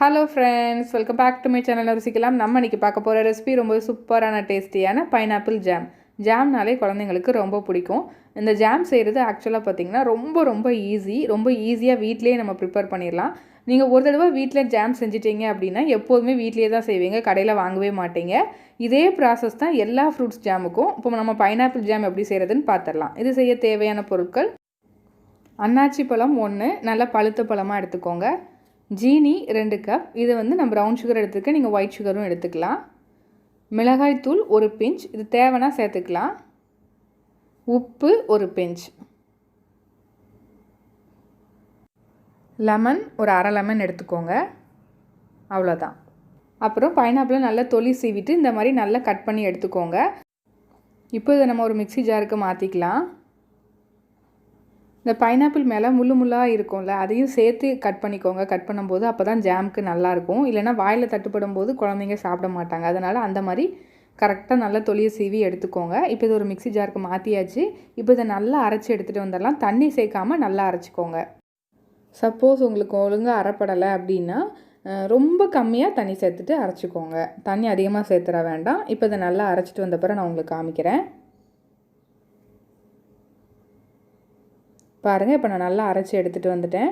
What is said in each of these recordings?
Hello friends, welcome back to my channel. ருசிக்கலாம். நம்ம இன்றைக்கி பார்க்க போகிற ரெசிபி ரொம்ப சூப்பரான டேஸ்டியான பைனாப்பிள் ஜாம். ஜாம்னாலே குழந்தைங்களுக்கு ரொம்ப பிடிக்கும். இந்த ஜாம் செய்கிறது ஆக்சுவலாக பார்த்திங்கன்னா ரொம்ப ஈஸியாக வீட்டிலேயே நம்ம ப்ரிப்பேர் பண்ணிடலாம். நீங்கள் ஒரு தடவை வீட்டில் ஜாம் செஞ்சிட்டிங்க அப்படின்னா எப்போதுமே வீட்டிலே தான் செய்வீங்க, கடையில் வாங்கவே மாட்டீங்க. இதே ப்ராசஸ் தான் எல்லா ஃப்ரூட்ஸ் ஜாமுக்கும். இப்போ நம்ம பைனாப்பிள் ஜாம் எப்படி செய்கிறதுன்னு பார்த்துடலாம். இது செய்ய தேவையான பொருட்கள்: அன்னாச்சி பழம் 1, நல்லா பழுத்த பழமாக எடுத்துக்கோங்க. ஜீனி 2 கப், இது நான் ப்ரௌன் சுகர் எடுத்துக்க, நீங்கள் ஒயிட் சுகரும் எடுத்துக்கலாம். மிளகாய் தூள் 1 பிஞ்ச், இது தேவைன்னா சேர்த்துக்கலாம். உப்பு 1 பிஞ்ச். லெமன் ஒரு அரை லெமன் எடுத்துக்கோங்க, அவ்வளோதான். அப்புறம் பைனாப்பிளை நல்லா தொலி சீவிட்டு இந்த மாதிரி நல்லா கட் பண்ணி எடுத்துக்கோங்க. இப்போ இதை நம்ம ஒரு மிக்ஸி ஜாருக்கு மாற்றிக்கலாம். இந்த பைனாப்பிள் மேலே முள்ளாக இருக்கும்ல, அதையும் சேர்த்து கட் பண்ணிக்கோங்க. கட் பண்ணும்போது அப்போ தான் ஜாமுக்கு நல்லாயிருக்கும். இல்லைனா வாயில் தட்டுப்படும் போது குழந்தைங்க சாப்பிட மாட்டாங்க. அதனால் அந்த மாதிரி கரெக்டாக நல்லா தொலியை சீவி எடுத்துக்கோங்க. இப்போ இது ஒரு மிக்ஸி ஜாருக்கு மாற்றியாச்சு. இப்போ இதை நல்லா அரைச்சி எடுத்துகிட்டு வந்துடலாம். தண்ணி சேர்க்காமல் நல்லா அரைச்சிக்கோங்க. சப்போஸ் உங்களுக்கு ஒழுங்காக அரைப்படலை அப்படின்னா ரொம்ப கம்மியாக தண்ணி சேர்த்துட்டு அரைச்சிக்கோங்க. தண்ணி அதிகமாக சேர்த்துற வேண்டாம். இப்போ இதை நல்லா அரைச்சிட்டு வந்த பிறகு நான் உங்களுக்கு காமிக்கிறேன். பாருங்கள், இப்போ நான் நல்லா அரைச்சி எடுத்துகிட்டு வந்துட்டேன்.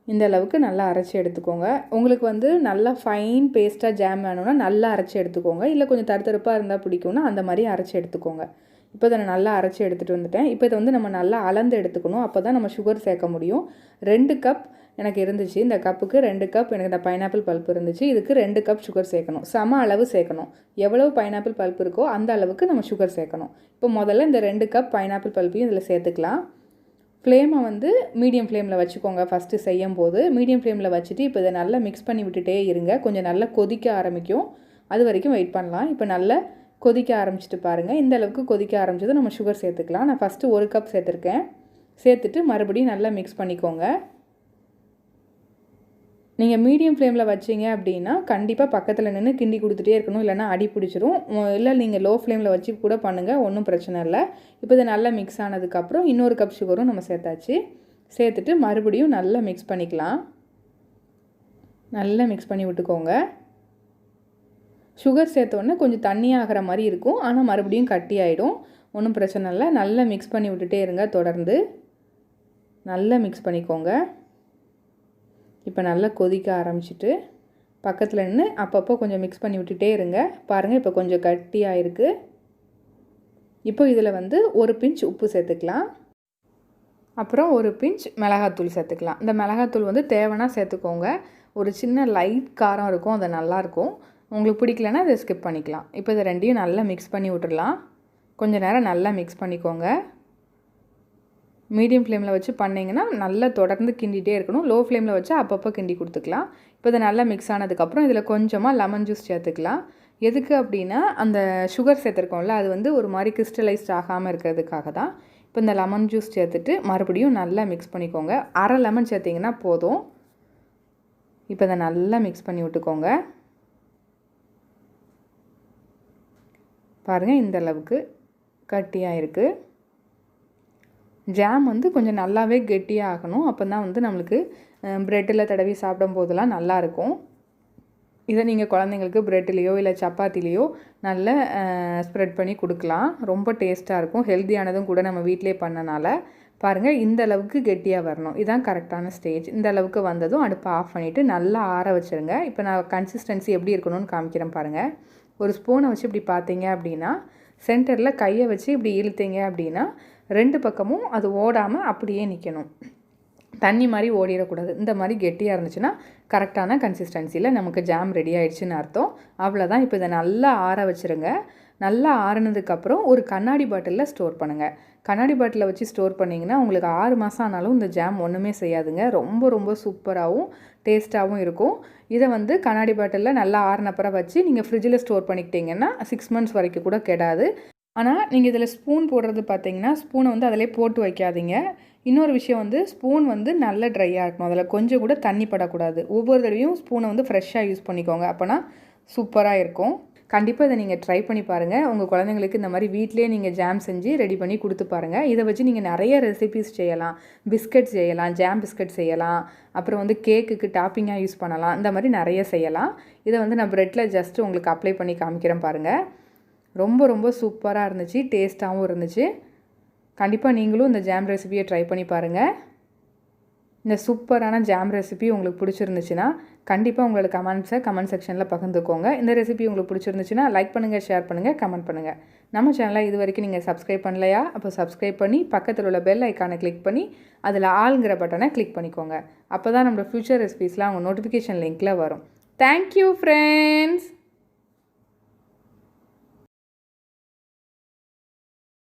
இந்த அளவுக்கு நல்லா அரைச்சி எடுத்துக்கோங்க. உங்களுக்கு நல்லா ஃபைன் பேஸ்ட்டாக ஜாம் வேணும்னா நல்லா அரைச்சி எடுத்துக்கோங்க. இல்லை கொஞ்சம் தருத்தருப்பாக இருந்தால் பிடிக்கும்னா அந்த மாதிரி அரைச்சி எடுத்துக்கோங்க. இப்போ இதை நான் நல்லா அரைச்சி எடுத்துகிட்டு வந்துட்டேன். இப்போ இதை நம்ம நல்லா அளந்து எடுத்துக்கணும். அப்போ தான் நம்ம சுகர் சேர்க்க முடியும். 2 கப் எனக்கு இருந்துச்சு. இந்த கப்புக்கு 2 கப் எனக்கு இந்த பைனாப்பிள் பல்ப் இருந்துச்சு. இதுக்கு 2 கப் சுகர் சேர்க்கணும். சம அளவு சேர்க்கணும். எவ்வளவு பைனாப்பிள் பல்ப் இருக்கோ அந்த அளவுக்கு நம்ம சுகர் சேர்க்கணும். இப்போ முதல்ல இந்த 2 கப் பைனாப்பிள் பல்ப்பையும் இதில் சேர்த்துக்கலாம். ஃப்ளேமை மீடியம் ஃப்ளேமில் வச்சுக்கோங்க. ஃபஸ்ட்டு செய்யும் போது மீடியம் ஃப்ளேமில் வச்சுட்டு இப்போ இதை நல்லா மிக்ஸ் பண்ணி விட்டுட்டே இருங்க. கொஞ்சம் நல்லா கொதிக்க ஆரம்பிக்கும், அது வரைக்கும் வெயிட் பண்ணலாம். இப்போ நல்லா கொதிக்க ஆரம்பிச்சிட்டு பாருங்கள். இந்த அளவுக்கு கொதிக்க ஆரம்பிச்சதும் நம்ம சுகர் சேர்த்துக்கலாம். நான் ஃபஸ்ட்டு 1 கப் சேர்த்துருக்கேன். சேர்த்துட்டு மறுபடியும் நல்லா மிக்ஸ் பண்ணிக்கோங்க. நீங்கள் மீடியம் ஃப்ளேமில் வச்சிங்க அப்படின்னா கண்டிப்பாக பக்கத்தில் நின்று கிண்டி கொடுத்துட்டே இருக்கணும், இல்லைனா அடி பிடிச்சிரும். இல்லை நீங்கள் லோ ஃப்ளேமில் வச்சு கூட பண்ணுங்கள், ஒன்றும் பிரச்சனை இல்லை. இப்போ இது நல்லா மிக்ஸ் ஆனதுக்கப்புறம் இன்னொரு கப் சுகரும் நம்ம சேர்த்தாச்சு. சேர்த்துட்டு மறுபடியும் நல்லா மிக்ஸ் பண்ணிக்கலாம். நல்லா மிக்ஸ் பண்ணி விட்டுக்கோங்க. சுகர் சேர்த்தோன்னே கொஞ்சம் தண்ணியாகிற மாதிரி இருக்கும், ஆனால் மறுபடியும் கட்டி ஆகிடும். ஒன்றும் பிரச்சனை இல்லை. நல்லா மிக்ஸ் பண்ணி விட்டுட்டே இருங்க. தொடர்ந்து நல்லா மிக்ஸ் பண்ணிக்கோங்க. இப்போ நல்லா கொதிக்க ஆரம்பிச்சிட்டு பக்கத்தில் நின்று அப்பப்போ கொஞ்சம் மிக்ஸ் பண்ணி விட்டுட்டே இருங்க. பாருங்கள், இப்போ கொஞ்சம் கட்டியாக இருக்குது. இப்போ இதில் 1 பிஞ்ச் உப்பு சேர்த்துக்கலாம். அப்புறம் 1 பிஞ்ச் மிளகாத்தூள் சேர்த்துக்கலாம். இந்த மிளகாத்தூள் தேவைன்னா சேர்த்துக்கோங்க. ஒரு சின்ன லைட் காரம் இருக்கும், அது நல்லாயிருக்கும். உங்களுக்கு பிடிக்கலன்னா அதை ஸ்கிப் பண்ணிக்கலாம். இப்போ இதை ரெண்டையும் நல்லா மிக்ஸ் பண்ணி விட்டுடலாம். கொஞ்சம் நேரம் நல்லா மிக்ஸ் பண்ணிக்கோங்க. மீடியம் ஃப்ளேமில் வச்சு பண்ணிங்கன்னா நல்லா தொடர்ந்து கிண்டிகிட்டே இருக்கணும். லோ ஃப்ளேமில் வச்சு அப்பப்போ கிண்டி கொடுத்துக்கலாம். இப்போ இது நல்லா மிக்ஸ் ஆனதுக்கப்புறம் இதில் கொஞ்சமாக லெமன் ஜூஸ் சேர்த்துக்கலாம். எதுக்கு அப்படின்னா அந்த சுகர் சேர்த்துருக்கோம்ல, அது ஒரு மாதிரி கிறிஸ்டலைஸ்ட் ஆகாமல் இருக்கிறதுக்காக தான். இப்போ இந்த லெமன் ஜூஸ் சேர்த்துட்டு மறுபடியும் நல்லா மிக்ஸ் பண்ணிக்கோங்க. அரை லெமன் சேர்த்திங்கன்னா போதும். இப்போ இதை நல்லா மிக்ஸ் பண்ணி விட்டுக்கோங்க. பாருங்கள், இந்த அளவுக்கு கட்டியாக இருக்குது. ஜாம் கொஞ்சம் நல்லாவே கெட்டியாக ஆகணும். அப்போ தான் நம்மளுக்கு ப்ரெட்டில் தடவி சாப்பிடும் போதெல்லாம் நல்லாயிருக்கும். இதை நீங்கள் குழந்தைங்களுக்கு ப்ரெட்லேயோ இல்லை சப்பாத்திலேயோ நல்லா ஸ்ப்ரெட் பண்ணி கொடுக்கலாம். ரொம்ப டேஸ்ட்டாக இருக்கும். ஹெல்த்தியானதும் கூட நம்ம வீட்டிலே பண்ணனால. பாருங்கள், இந்த அளவுக்கு கெட்டியாக வரணும். இதுதான் கரெக்டான ஸ்டேஜ். இந்த அளவுக்கு வந்ததும் அடுப்பை ஆஃப் பண்ணிவிட்டு நல்லா ஆற வச்சுருங்க. இப்போ நான் கன்சிஸ்டன்சி எப்படி இருக்கணும்னு காமிக்கிறேன் பாருங்கள். ஒரு ஸ்பூனை வச்சு இப்படி பார்த்தீங்க அப்படின்னா சென்டரில் கையை வச்சு இப்படி இழுத்தீங்க அப்படின்னா 2 பக்கமும் அது ஓடாமல் அப்படியே நிற்கணும். தண்ணி மாதிரி ஓடிடக்கூடாது. இந்த மாதிரி கெட்டியாக இருந்துச்சுன்னா கரெக்டான கன்சிஸ்டன்சியில் நமக்கு ஜாம் ரெடி ஆகிடுச்சின்னு அர்த்தம். அவ்வளோதான். இப்போ இதை நல்லா ஆற வச்சுருங்க. நல்லா ஆறுனதுக்கப்புறம் ஒரு கண்ணாடி பாட்டிலில் ஸ்டோர் பண்ணுங்கள். கண்ணாடி பாட்டிலில் வச்சு ஸ்டோர் பண்ணிங்கன்னா உங்களுக்கு 6 மாதம் ஆனாலும் இந்த ஜாம் ஒன்றுமே செய்யாதுங்க. ரொம்ப சூப்பராகவும் டேஸ்ட்டாகவும் இருக்கும். இதை கண்ணாடி பாட்டிலில் நல்லா ஆறுனப்புறம் வச்சு நீங்கள் ஃப்ரிட்ஜில் ஸ்டோர் பண்ணிக்கிட்டிங்கன்னா 6 மந்த்ஸ் வரைக்கும் கூட கெடாது. ஆனால் நீங்கள் இதில் ஸ்பூன் போடுறது பார்த்தீங்கன்னா ஸ்பூனை அதிலே போட்டு வைக்காதீங்க. இன்னொரு விஷயம் ஸ்பூன் நல்ல ட்ரையாக இருக்கணும். அதில் கொஞ்சம் கூட தண்ணி படக்கூடாது. ஒவ்வொரு தடவையும் ஸ்பூனை ஃப்ரெஷ்ஷாக யூஸ் பண்ணிக்கோங்க. அப்போனா சூப்பராக இருக்கும். கண்டிப்பாக இதை நீங்கள் ட்ரை பண்ணி பாருங்கள். உங்கள் குழந்தைங்களுக்கு இந்த மாதிரி வீட்டிலேயே நீங்கள் ஜாம் செஞ்சு ரெடி பண்ணி கொடுத்து பாருங்கள். இதை வச்சு நீங்கள் நிறைய ரெசிபீஸ் செய்யலாம். பிஸ்கட் செய்யலாம், ஜாம் பிஸ்கட் செய்யலாம், அப்புறம் வந்து கேக்குக்கு டாப்பிங்காக யூஸ் பண்ணலாம். இந்த மாதிரி நிறைய செய்யலாம். இதை வந்து நான் ப்ரெட்டில் ஜஸ்ட்டு உங்களுக்கு அப்ளை பண்ணி காமிக்கிறேன் பாருங்கள். ரொம்ப ரொம்ப சூப்பராக இருந்துச்சு, டேஸ்ட்டாகவும் இருந்துச்சு. கண்டிப்பாக நீங்களும் இந்த ஜாம் ரெசிபியை ட்ரை பண்ணி பாருங்கள். இந்த சூப்பரான ஜாம் ரெசிபி உங்களுக்கு பிடிச்சிருந்துச்சுன்னா கண்டிப்பாக உங்களோட கமெண்ட் செக்ஷனில் பகிர்ந்துக்கோங்க. இந்த ரெசிபி உங்களுக்கு பிடிச்சிருந்துச்சுன்னா லைக் பண்ணுங்கள், ஷேர் பண்ணுங்கள், கமெண்ட் பண்ணுங்கள். நம்ம சேனலை இது வரைக்கும் நீங்கள் சப்ஸ்கிரைப் பண்ணலையா? அப்போ சப்ஸ்கிரைப் பண்ணி பக்கத்தில் உள்ள பெல் ஐக்கானை கிளிக் பண்ணி அதில் ஆளுங்கிற பட்டனை கிளிக் பண்ணிக்கோங்க. அப்போ தான் நம்மளோட ஃப்யூச்சர் ரெசிபீஸ்லாம் உங்கள் நோட்டிஃபிகேஷன் லிங்க்கில் வரும். Thank you friends.